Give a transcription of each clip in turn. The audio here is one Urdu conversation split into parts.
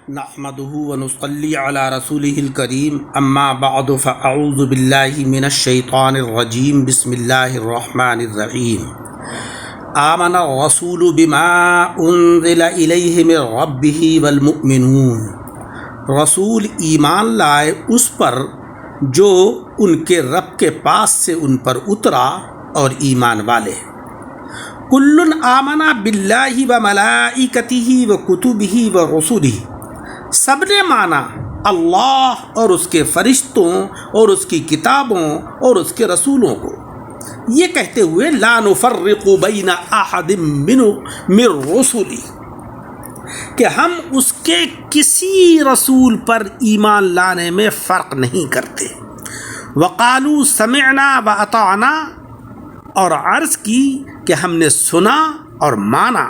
نحمده ونصلي على رسوله الكريم اما بعد فاعوذ بالله من الشيطان الرجيم بسم الله الرحمن الرحيم آمن الرسول بما انزل اليه من ربه والمؤمنون رسول ایمان لائے اس پر جو ان کے رب کے پاس سے ان پر اترا اور ایمان والے کل آمن باللہ وملائکتہ وکتبہ ورسلہ سب نے مانا اللہ اور اس کے فرشتوں اور اس کی کتابوں اور اس کے رسولوں کو، یہ کہتے ہوئے لا نفرق بین احد من رسلی کہ ہم اس کے کسی رسول پر ایمان لانے میں فرق نہیں کرتے۔ وقالوا سمعنا واطعنا اور عرض کی کہ ہم نے سنا اور مانا۔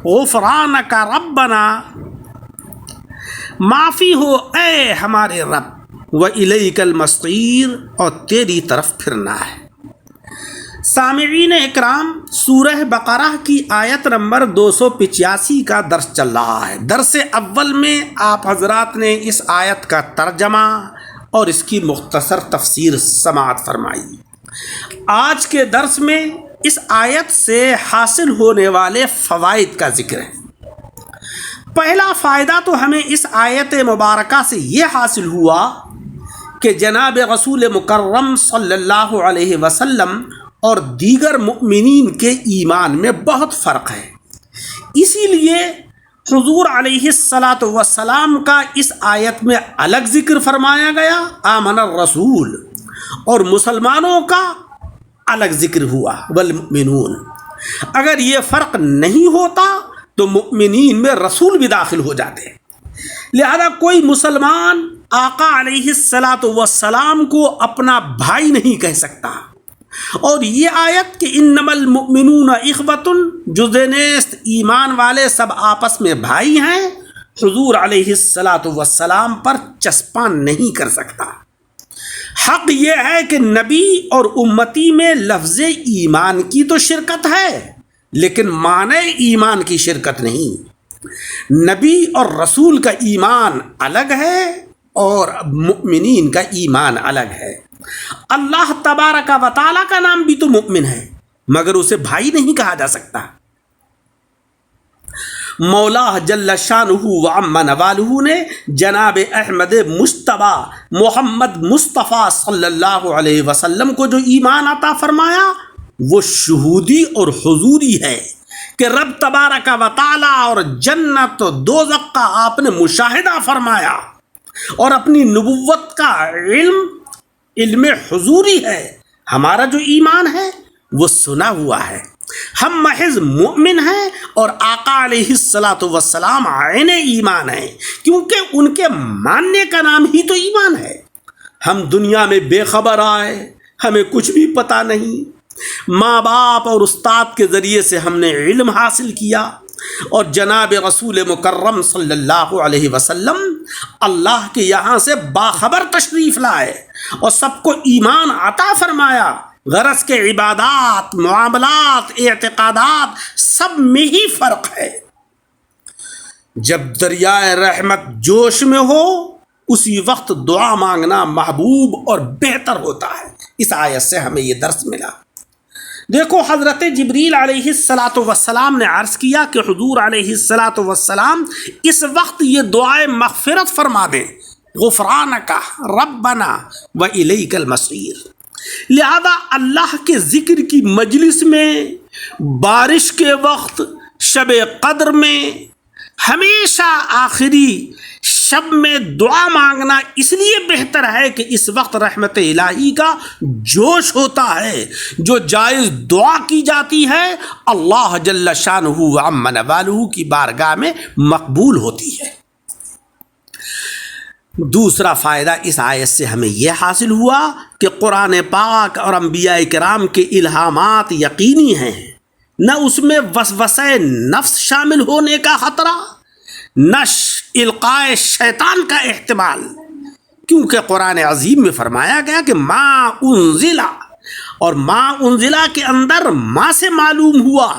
غفرانک ربنا معافی ہو اے ہمارے رب، وَإِلَيْكَ الْمَصِيرُ اور تیری طرف پھرنا ہے۔ سامعین اکرام، سورہ بقرہ کی آیت نمبر 285 کا درس چل رہا ہے۔ درس اول میں آپ حضرات نے اس آیت کا ترجمہ اور اس کی مختصر تفسیر سماعت فرمائی۔ آج کے درس میں اس آیت سے حاصل ہونے والے فوائد کا ذکر ہے۔ پہلا فائدہ تو ہمیں اس آیت مبارکہ سے یہ حاصل ہوا کہ جناب رسول مکرم صلی اللہ علیہ وسلم اور دیگر مؤمنین کے ایمان میں بہت فرق ہے۔ اسی لیے حضور علیہ السلام کا اس آیت میں الگ ذکر فرمایا گیا، آمن الرسول، اور مسلمانوں کا الگ ذکر ہوا، والمؤمنون۔ اگر یہ فرق نہیں ہوتا تو مؤمنین میں رسول بھی داخل ہو جاتے، لہذا کوئی مسلمان آقا علیہ السلام کو اپنا بھائی نہیں کہہ سکتا۔ اور یہ آیت کہ انما المؤمنون اخوۃ، جز نیست ایمان والے سب آپس میں بھائی ہیں، حضور علیہ السلام پر چسپاں نہیں کر سکتا۔ حق یہ ہے کہ نبی اور امتی میں لفظ ایمان کی تو شرکت ہے، لیکن معنی ایمان کی شرکت نہیں۔ نبی اور رسول کا ایمان الگ ہے اور مؤمنین کا ایمان الگ ہے۔ اللہ تبارک و تعالیٰ کا نام بھی تو مؤمن ہے، مگر اسے بھائی نہیں کہا جا سکتا۔ مولا جل شانہ و عم نوالہ نے جناب احمد مجتبیٰ محمد مصطفیٰ صلی اللہ علیہ وسلم کو جو ایمان عطا فرمایا وہ شہودی اور حضوری ہے کہ رب تبارک و تعالی اور جنت و دوزخ کا آپ نے مشاہدہ فرمایا، اور اپنی نبوت کا علم حضوری ہے۔ ہمارا جو ایمان ہے وہ سنا ہوا ہے، ہم محض مؤمن ہیں، اور آقا علیہ السلام عین ایمان ہیں، کیونکہ ان کے ماننے کا نام ہی تو ایمان ہے۔ ہم دنیا میں بے خبر آئے، ہمیں کچھ بھی پتہ نہیں، ماں باپ اور استاد کے ذریعے سے ہم نے علم حاصل کیا، اور جناب رسول مکرم صلی اللہ علیہ وسلم اللہ کے یہاں سے باخبر تشریف لائے اور سب کو ایمان عطا فرمایا۔ غرض کے عبادات، معاملات، اعتقادات سب میں ہی فرق ہے۔ جب دریائے رحمت جوش میں ہو اسی وقت دعا مانگنا محبوب اور بہتر ہوتا ہے۔ اس آیت سے ہمیں یہ درس ملا۔ دیکھو، حضرت جبریل علیہ السلام نے عرض کیا کہ حضور علیہ السلام اس وقت یہ دعائے مغفرت فرما دیں، غفرانک ربنا وإلیک المصیر۔ لہذا اللہ کے ذکر کی مجلس میں، بارش کے وقت، شب قدر میں، ہمیشہ آخری شب میں دعا مانگنا اس لیے بہتر ہے کہ اس وقت رحمت الہی کا جوش ہوتا ہے۔ جو جائز دعا کی جاتی ہے اللہ جل شانہ و عم نوالہ کی بارگاہ میں مقبول ہوتی ہے۔ دوسرا فائدہ اس آیت سے ہمیں یہ حاصل ہوا کہ قرآن پاک اور انبیاء کرام کے الہامات یقینی ہیں، نہ اس میں وسوسہ نفس شامل ہونے کا خطرہ، نہ القاء شیطان کا احتمال، کیونکہ قرآن عظیم میں فرمایا گیا کہ ما انزلہ، اور ما انزلہ کے اندر ما سے معلوم ہوا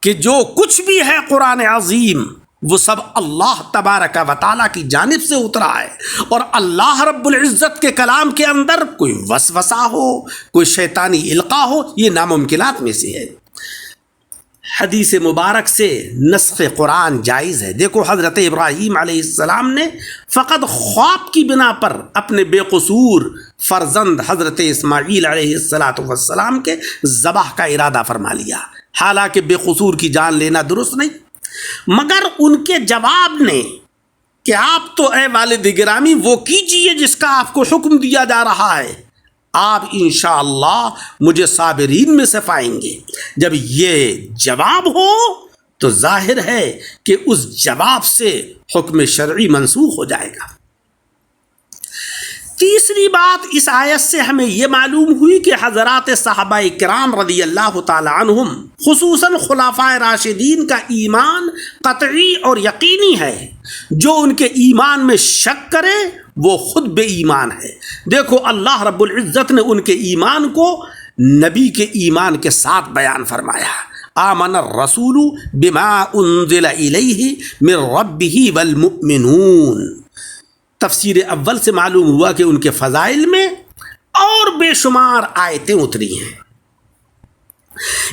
کہ جو کچھ بھی ہے قرآن عظیم وہ سب اللہ تبارک و تعالیٰ کی جانب سے اترا ہے، اور اللہ رب العزت کے کلام کے اندر کوئی وسوسہ ہو، کوئی شیطانی القاء ہو، یہ ناممکنات میں سے ہے۔ حدیث مبارک سے نسخ قرآن جائز ہے۔ دیکھو حضرت ابراہیم علیہ السلام نے فقط خواب کی بنا پر اپنے بے قصور فرزند حضرت اسماعیل علیہ السلام کے ذبح کا ارادہ فرما لیا، حالانکہ بے قصور کی جان لینا درست نہیں، مگر ان کے جواب نے کہ آپ تو اے والد گرامی وہ کیجئے جس کا آپ کو حکم دیا جا رہا ہے، آپ انشاءاللہ مجھے صابرین میں سے پائیں گے۔ جب یہ جواب ہو تو ظاہر ہے کہ اس جواب سے حکم شرعی منسوخ ہو جائے گا۔ تیسری بات اس آیت سے ہمیں یہ معلوم ہوئی کہ حضرات صحابہ کرام رضی اللہ تعالی عنہم خصوصاً خلفائے راشدین کا ایمان قطعی اور یقینی ہے۔ جو ان کے ایمان میں شک کرے وہ خود بے ایمان ہے۔ دیکھو اللہ رب العزت نے ان کے ایمان کو نبی کے ایمان کے ساتھ بیان فرمایا، آمن الرسول بما انزل الیہ من ربہ والمؤمنون۔ تفسیر اول سے معلوم ہوا کہ ان کے فضائل میں اور بے شمار آیتیں اتری ہیں۔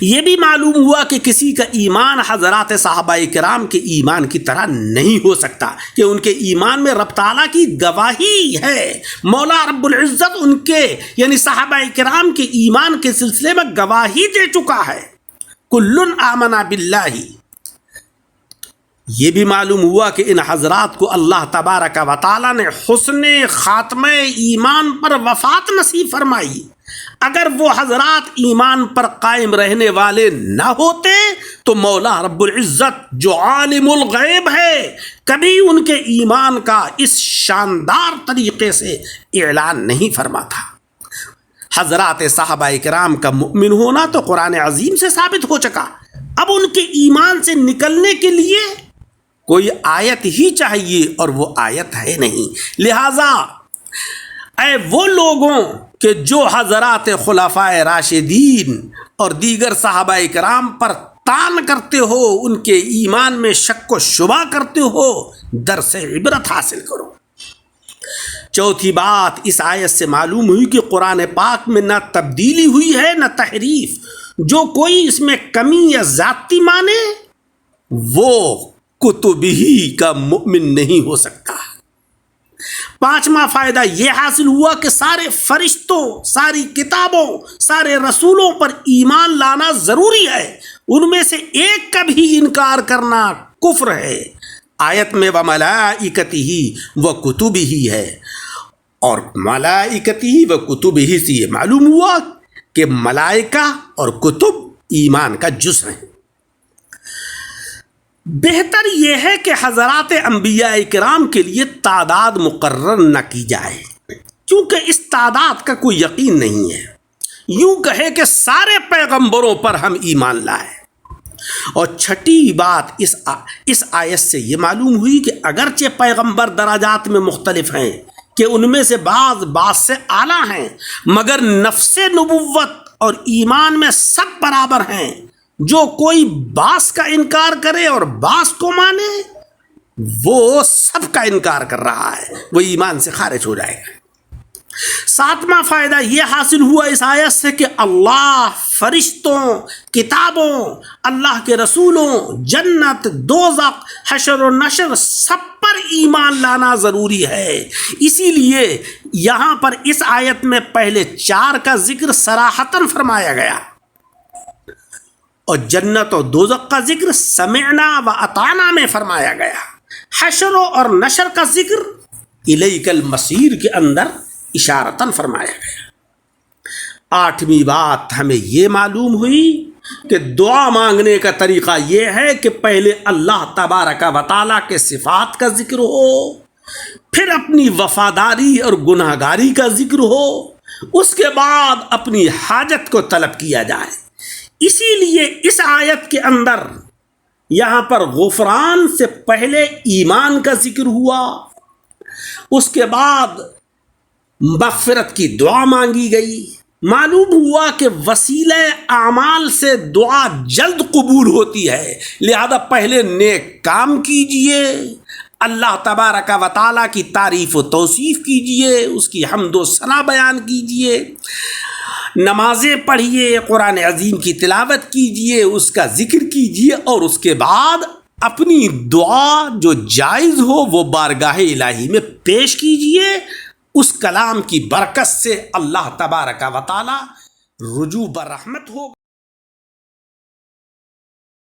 یہ بھی معلوم ہوا کہ کسی کا ایمان حضرات صحابہ کرام کے ایمان کی طرح نہیں ہو سکتا، کہ ان کے ایمان میں رب تعالیٰ کی گواہی ہے۔ مولا رب العزت ان کے یعنی صحابہ کرام کے ایمان کے سلسلے میں گواہی دے چکا ہے، کل آمن باللہ۔ یہ بھی معلوم ہوا کہ ان حضرات کو اللہ تبارک و تعالیٰ نے حسن خاتمہ ایمان پر وفات نصیب فرمائی۔ اگر وہ حضرات ایمان پر قائم رہنے والے نہ ہوتے تو مولا رب العزت جو عالم الغیب ہے کبھی ان کے ایمان کا اس شاندار طریقے سے اعلان نہیں فرماتا۔ حضرات صحابہ کرام کا مؤمن ہونا تو قرآن عظیم سے ثابت ہو چکا، اب ان کے ایمان سے نکلنے کے لیے کوئی آیت ہی چاہیے، اور وہ آیت ہے نہیں۔ لہذا اے وہ لوگوں کہ جو حضرات خلفائے راشدین اور دیگر صحابہ کرام پر تان کرتے ہو، ان کے ایمان میں شک و شبہ کرتے ہو، درس عبرت حاصل کرو۔ چوتھی بات اس آیت سے معلوم ہوئی کہ قرآن پاک میں نہ تبدیلی ہوئی ہے نہ تحریف۔ جو کوئی اس میں کمی یا زیادتی مانے وہ کتبی کا مؤمن نہیں ہو سکتا۔ پانچواں فائدہ یہ حاصل ہوا کہ سارے فرشتوں، ساری کتابوں، سارے رسولوں پر ایمان لانا ضروری ہے، ان میں سے ایک کا بھی انکار کرنا کفر ہے۔ آیت میں وَمَلَائِكَتِهِ وَكُتُبِهِ ہے، اور ملائکتہ وَكُتُبِهِ سے یہ معلوم ہوا کہ ملائکہ اور کتب ایمان کا جز ہیں۔ بہتر یہ ہے کہ حضرات انبیاء کرام کے لیے تعداد مقرر نہ کی جائے، کیونکہ اس تعداد کا کوئی یقین نہیں ہے۔ یوں کہے کہ سارے پیغمبروں پر ہم ایمان لائے۔ اور چھٹی بات اس آیت سے یہ معلوم ہوئی کہ اگرچہ پیغمبر درجات میں مختلف ہیں، کہ ان میں سے بعض سے اعلیٰ ہیں، مگر نفس نبوت اور ایمان میں سب برابر ہیں۔ جو کوئی بعض کا انکار کرے اور بعض کو مانے وہ سب کا انکار کر رہا ہے، وہ ایمان سے خارج ہو جائے گا۔ ساتواں فائدہ یہ حاصل ہوا اس آیت سے کہ اللہ، فرشتوں، کتابوں، اللہ کے رسولوں، جنت، دوزخ، حشر و نشر سب پر ایمان لانا ضروری ہے۔ اسی لیے یہاں پر اس آیت میں پہلے 4 کا ذکر صراحتاً فرمایا گیا، اور جنت اور دوزخ کا ذکر سمعنا و اطعنا میں فرمایا گیا۔ حشر اور نشر کا ذکر الیک المصیر کے اندر اشارتاً فرمایا گیا۔ 8ویں بات ہمیں یہ معلوم ہوئی کہ دعا مانگنے کا طریقہ یہ ہے کہ پہلے اللہ تبارک و تعالیٰ کے صفات کا ذکر ہو، پھر اپنی وفاداری اور گناہگاری کا ذکر ہو، اس کے بعد اپنی حاجت کو طلب کیا جائے۔ اسی لیے اس آیت کے اندر یہاں پر غفران سے پہلے ایمان کا ذکر ہوا، اس کے بعد مغفرت کی دعا مانگی گئی، معلوم ہوا کہ وسیلہ اعمال سے دعا جلد قبول ہوتی ہے، لہذا پہلے نیک کام کیجئے، اللہ تبارک و تعالیٰ کی تعریف و توصیف کیجئے، اس کی حمد و ثنا بیان کیجئے، نمازیں پڑھیے، قرآن عظیم کی تلاوت کیجئے، اس کا ذکر کیجئے، اور اس کے بعد اپنی دعا جو جائز ہو وہ بارگاہ الہی میں پیش کیجئے۔ اس کلام کی برکت سے اللہ تبارک و تعالی رجوع برحمت ہو۔